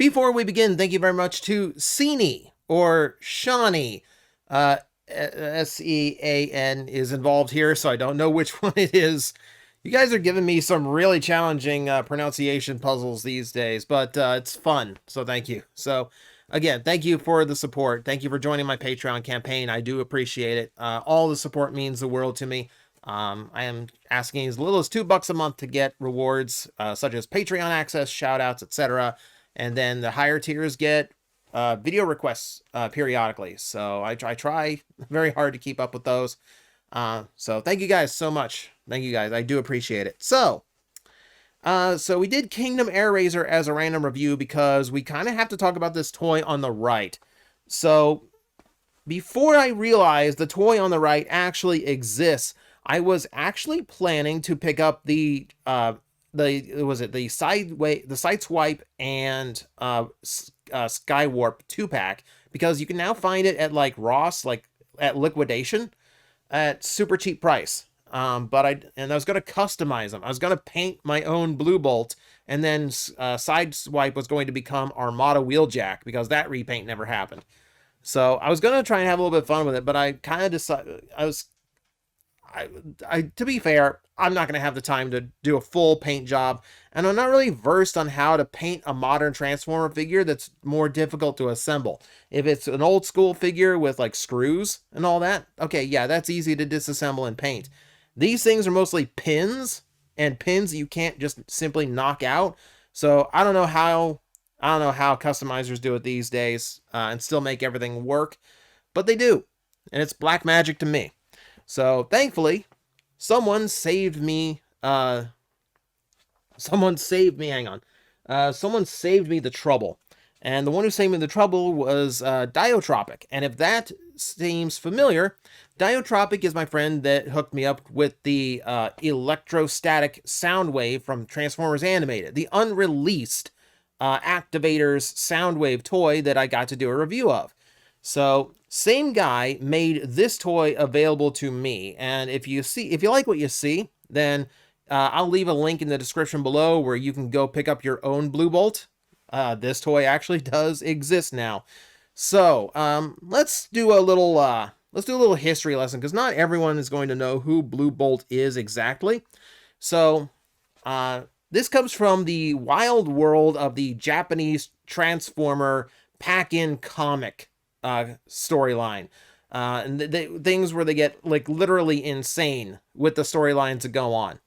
Before we begin, thank you very much to Seany or Shawnee. Sean is involved here, so I don't know which one it is. You guys are giving me some really challenging pronunciation puzzles these days, but it's fun, so thank you. So, again, thank you for the support. Thank you for joining my Patreon campaign. I do appreciate it. All the support means the world to me. I am asking as little as $2 a month to get rewards such as Patreon access, shoutouts, etc. And then the higher tiers get video requests periodically. So I try very hard to keep up with those. So thank you guys so much. Thank you guys. I do appreciate it. So we did Kingdom Air Razor as a random review because we kind of have to talk about this toy on the right. So before I realized the toy on the right actually exists, I was actually planning to pick up the Sideswipe and Skywarp 2-pack, because you can now find it at like Ross, like at liquidation at super cheap price. But I was going to customize them. I was going to paint my own Bluebolt, and then Sideswipe was going to become Armada Wheeljack because that repaint never happened. So I was going to try and have a little bit of fun with it, but I kind of decided to be fair, I'm not going to have the time to do a full paint job, and I'm not really versed on how to paint a modern Transformer figure that's more difficult to assemble. If it's an old school figure with like screws and all that, okay, yeah, that's easy to disassemble and paint. These things are mostly pins, and pins you can't just simply knock out. So I don't know how customizers do it these days and still make everything work, but they do, and it's black magic to me. So thankfully, someone saved me. Someone saved me the trouble, and the one who saved me the trouble was Diotropic. And if that seems familiar, Diotropic is my friend that hooked me up with the electrostatic Soundwave from Transformers Animated, the unreleased Activators Soundwave toy that I got to do a review of. So same guy made this toy available to me, and if you like what you see, then I'll leave a link in the description below where you can go pick up your own Bluebolt. This toy actually does exist now. So let's do a little history lesson, because not everyone is going to know who Bluebolt is exactly. So this comes from the wild world of the Japanese Transformer pack-in comic storyline, and things where they get like literally insane with the storylines that go on.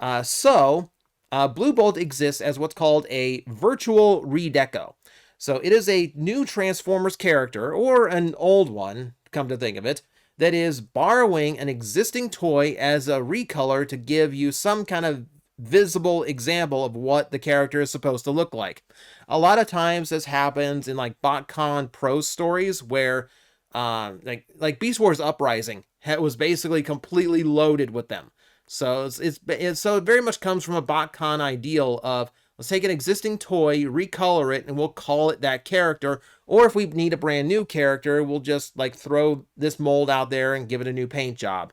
Bluebolt exists as what's called a virtual redeco. So it is a new Transformers character, or an old one, come to think of it, that is borrowing an existing toy as a recolor to give you some kind of visible example of what the character is supposed to look like. A lot of times this happens in like BotCon Pro stories where like Beast Wars Uprising was basically completely loaded with them. So it very much comes from a BotCon ideal of, let's take an existing toy, recolor it, and we'll call it that character. Or if we need a brand new character, we'll just like throw this mold out there and give it a new paint job.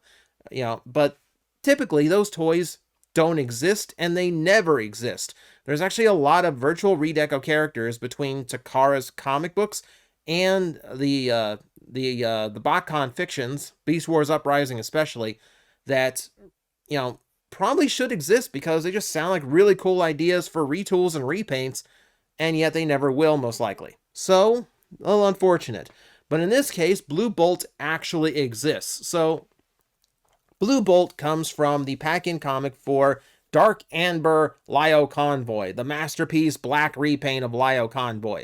But typically those toys don't exist, and they never exist. There's actually a lot of virtual redeco characters between Takara's comic books and the BotCon fictions, Beast Wars Uprising especially, that probably should exist because they just sound like really cool ideas for retools and repaints, and yet they never will, most likely. So, a little unfortunate. But in this case, Bluebolt actually exists. So Bluebolt comes from the pack-in comic for Dark Amber Lio Convoy, the masterpiece black repaint of Lio Convoy.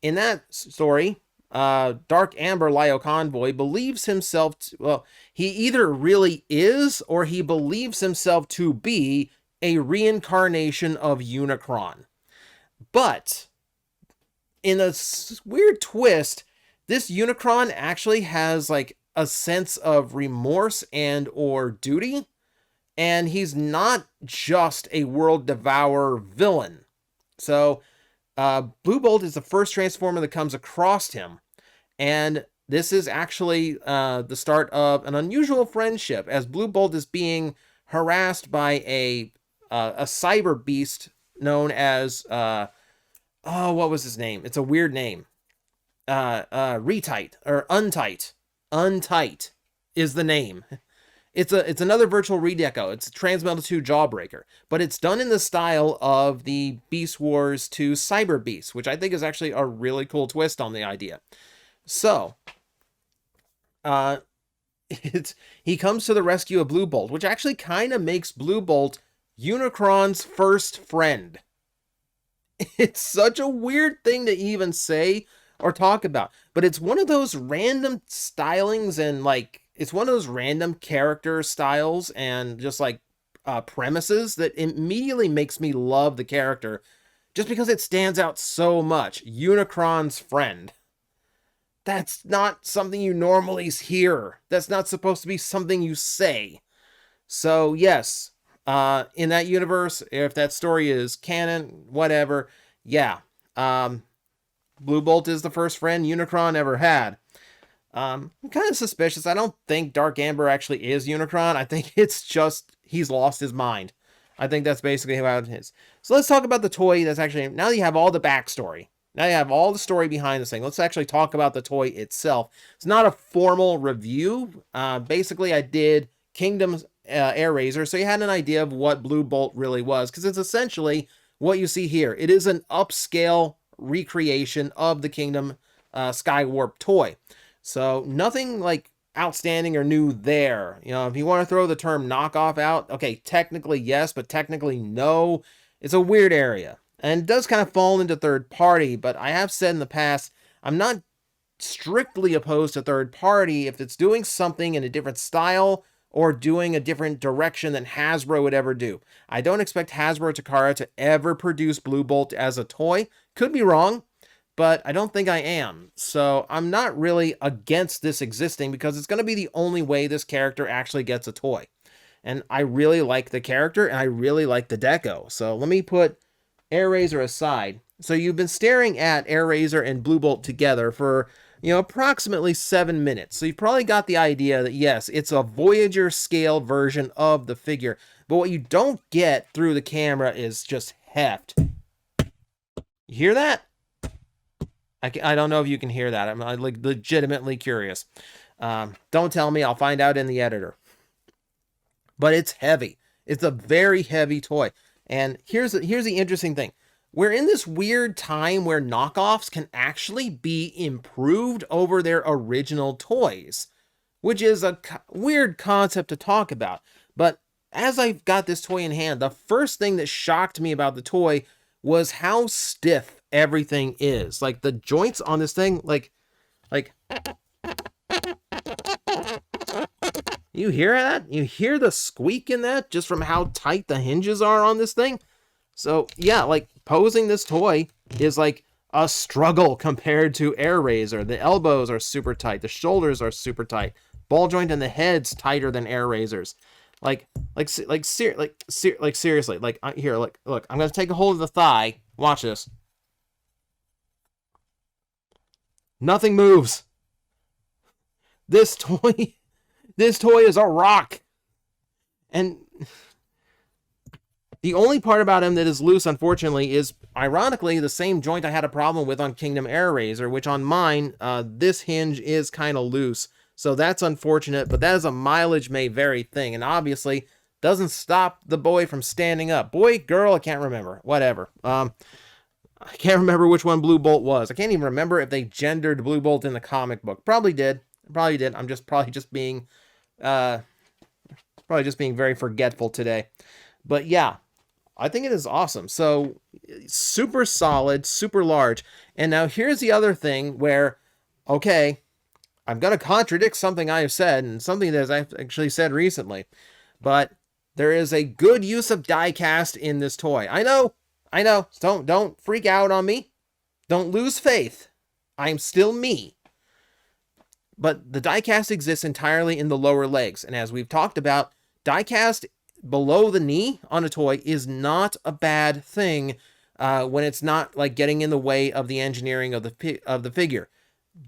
In that story, Dark Amber Lio Convoy believes himself he either really is or he believes himself to be a reincarnation of Unicron. But in a weird twist, this Unicron actually has like a sense of remorse and or duty, and he's not just a world devourer villain. So Bluebolt is the first Transformer that comes across him, and this is actually the start of an unusual friendship, as Bluebolt is being harassed by a cyber beast known as Oh, what was his name? It's a weird name. Retight or Untight. Untight is the name. It's another virtual redeco. It's Transmetal 2 Jawbreaker, but it's done in the style of the Beast Wars 2 Cyber Beast, which I think is actually a really cool twist on the idea. So, uh, he comes to the rescue of Bluebolt, which actually kind of makes Bluebolt Unicron's first friend. It's such a weird thing to even say or talk about, but it's one of those random stylings and like it's one of those random character styles and just like premises that immediately makes me love the character just because it stands out so much. Unicron's friend. That's not something you normally hear. That's not supposed to be something you say. So yes, in that universe, if that story is canon, whatever, yeah, Bluebolt is the first friend Unicron ever had. I'm kind of suspicious. I don't think Dark Amber actually is Unicron. I think it's just he's lost his mind. I think that's basically how it is. So let's talk about the toy that's actually, now you have all the backstory. Now you have all the story behind this thing. Let's actually talk about the toy itself. It's not a formal review. Basically, I did Kingdom's Air Razor, so you had an idea of what Bluebolt really was, because it's essentially what you see here. It is an upscale recreation of the Kingdom Skywarp toy. So nothing like outstanding or new there. You know, if you want to throw the term knockoff out, okay, technically yes, but technically no. It's a weird area. And it does kind of fall into third party, but I have said in the past, I'm not strictly opposed to third party if it's doing something in a different style or doing a different direction than Hasbro would ever do. I don't expect Hasbro Takara to ever produce Bluebolt as a toy. Could be wrong, but I don't think I am. So I'm not really against this existing because it's going to be the only way this character actually gets a toy. And I really like the character and I really like the deco. So let me put Air Razor aside. So you've been staring at Air Razor and Bluebolt together for, approximately 7 minutes. So you've probably got the idea that yes, it's a Voyager scale version of the figure. But what you don't get through the camera is just heft. You hear that? I don't know if you can hear that. I'm like legitimately curious. Don't tell me. I'll find out in the editor. But it's heavy. It's a very heavy toy. And here's the interesting thing. We're in this weird time where knockoffs can actually be improved over their original toys, which is a weird concept to talk about. But as I've got this toy in hand, the first thing that shocked me about the toy was how stiff everything is. Like the joints on this thing, like you hear that? You hear the squeak in that just from how tight the hinges are on this thing? So yeah, like posing this toy is like a struggle compared to Air Razor. The elbows are super tight. The shoulders are super tight. Ball joint and the head's tighter than Air Razor's. Seriously. Like here, look. I'm gonna take a hold of the thigh. Watch this. Nothing moves. This toy is a rock. And the only part about him that is loose, unfortunately, is ironically the same joint I had a problem with on Kingdom Air Razor, which on mine, this hinge is kind of loose. So that's unfortunate, but that is a mileage may vary thing, and obviously doesn't stop the boy from standing up. Boy, girl, I can't remember. Whatever. I can't remember which one Bluebolt was. I can't even remember if they gendered Bluebolt in the comic book. Probably did. I'm just being very forgetful today. But yeah, I think it is awesome. So super solid, super large. And now here's the other thing where, okay, I'm going to contradict something I have said and something that I've actually said recently, but there is a good use of die-cast in this toy. I know. Don't freak out on me. Don't lose faith. I'm still me. But the die-cast exists entirely in the lower legs. And as we've talked about, die-cast below the knee on a toy is not a bad thing when it's not like getting in the way of the engineering of the figure.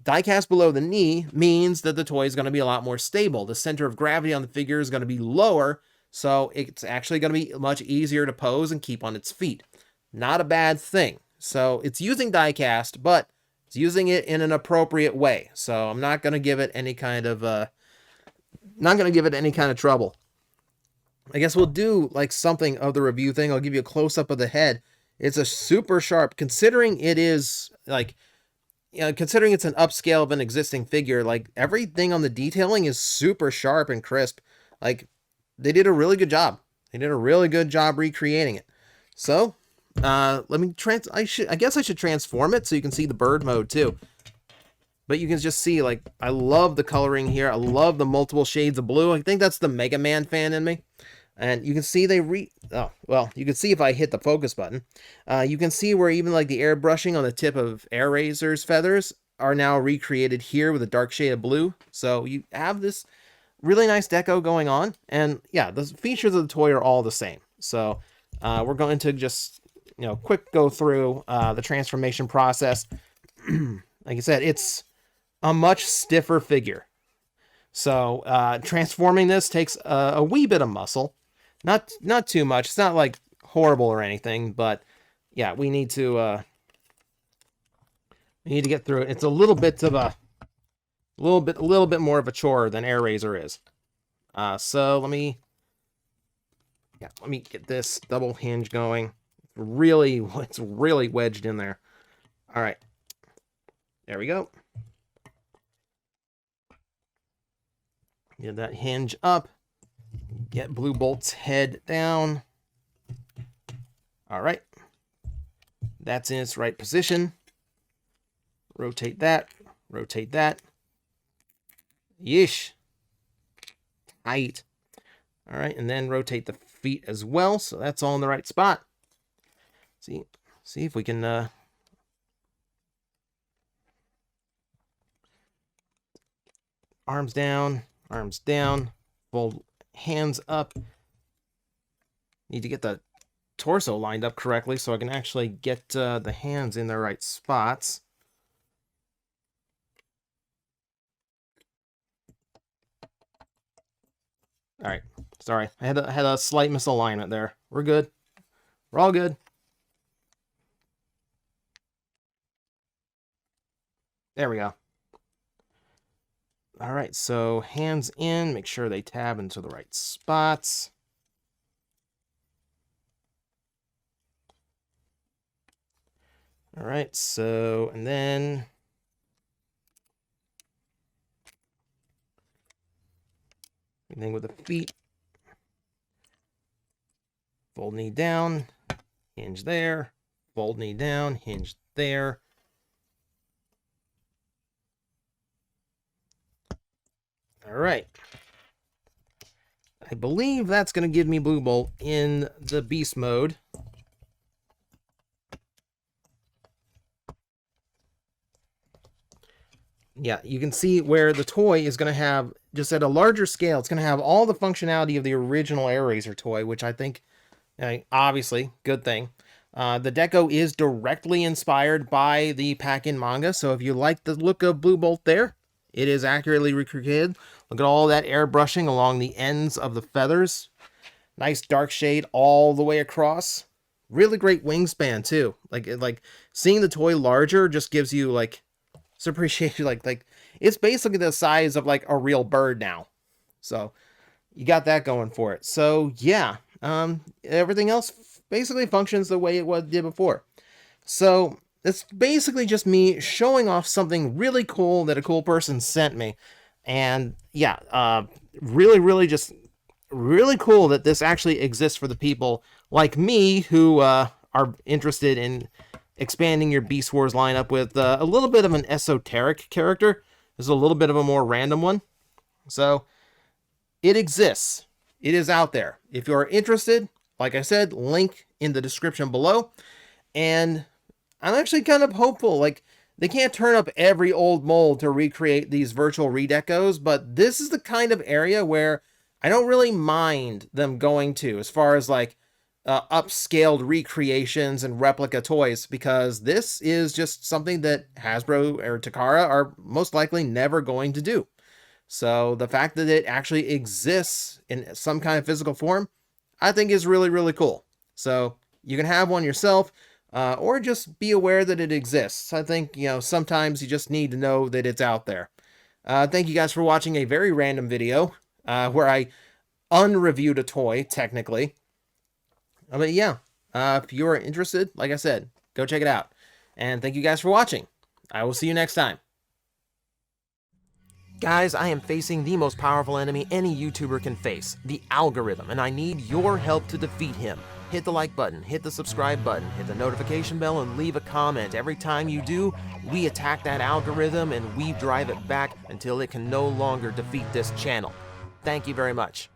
Die-cast below the knee means that the toy is going to be a lot more stable. The center of gravity on the figure is going to be lower, so it's actually going to be much easier to pose and keep on its feet. Not a bad thing. So it's using die-cast, but it's using it in an appropriate way. So I'm not going to give it any kind of trouble. I guess we'll do like something of the review thing. I'll give you a close-up of the head. It's a super sharp, considering it is like, considering it's an upscale of an existing figure, like everything on the detailing is super sharp and crisp. Like they did a really good job. They did a really good job recreating it. So, let me I guess I should transform it so you can see the bird mode too. But you can just see, like, I love the coloring here. I love the multiple shades of blue. I think that's the Mega Man fan in me. And you can see you can see if I hit the focus button. You can see where even like the airbrushing on the tip of Airazor's feathers are now recreated here with a dark shade of blue. So you have this really nice deco going on. And yeah, the features of the toy are all the same. So we're going to just, quick go through the transformation process. Like I said, it's a much stiffer figure. So transforming this takes a wee bit of muscle. Not too much. It's not like horrible or anything, but yeah, we need to get through it. It's a little bit more of a chore than Airazor is. So let me get this double hinge going. It's really wedged in there. All right, there we go. Get that hinge up. Get Bluebolt's head down. All right. That's in its right position. Rotate that. Rotate that. Yeesh. Tight. All right, and then rotate the feet as well, so that's all in the right spot. See if we can arms down, fold hands up. Need to get the torso lined up correctly so I can actually get the hands in the right spots. All right, sorry, I had a slight misalignment there. We're good. We're all good. There we go. All right, so hands in, make sure they tab into the right spots. All right, so, and then anything with the feet. Fold knee down, hinge there, fold knee down, hinge there. All right. I believe that's going to give me Bluebolt in the beast mode. Yeah, you can see where the toy is going to have, just at a larger scale, it's going to have all the functionality of the original Airazor toy, which I think, obviously, good thing. The deco is directly inspired by the pack-in manga, so if you like the look of Bluebolt there, it is accurately recreated. Look at all that airbrushing along the ends of the feathers. Nice dark shade all the way across. Really great wingspan too. Like seeing the toy larger just gives you like some appreciation. Like it's basically the size of like a real bird now. So you got that going for it. So yeah, everything else basically functions the way it did before. So it's basically just me showing off something really cool that a cool person sent me. And yeah, really cool that this actually exists for the people like me who are interested in expanding your Beast Wars lineup with a little bit of an esoteric character. This is a little bit of a more random one. So it exists. It is out there. If you're interested, like I said, link in the description below. And I'm actually kind of hopeful. Like, they can't turn up every old mold to recreate these virtual redecos, but this is the kind of area where I don't really mind them going to as far as like upscaled recreations and replica toys, because this is just something that Hasbro or Takara are most likely never going to do. So the fact that it actually exists in some kind of physical form, I think is really, really cool. So you can have one yourself. or just be aware that it exists. I think, sometimes you just need to know that it's out there. Thank you guys for watching a very random video where I unreviewed a toy, technically. But yeah, if you're interested, like I said, go check it out. And thank you guys for watching. I will see you next time. Guys, I am facing the most powerful enemy any YouTuber can face, the algorithm, and I need your help to defeat him. Hit the like button, hit the subscribe button, hit the notification bell, and leave a comment. Every time you do, we attack that algorithm and we drive it back until it can no longer defeat this channel. Thank you very much.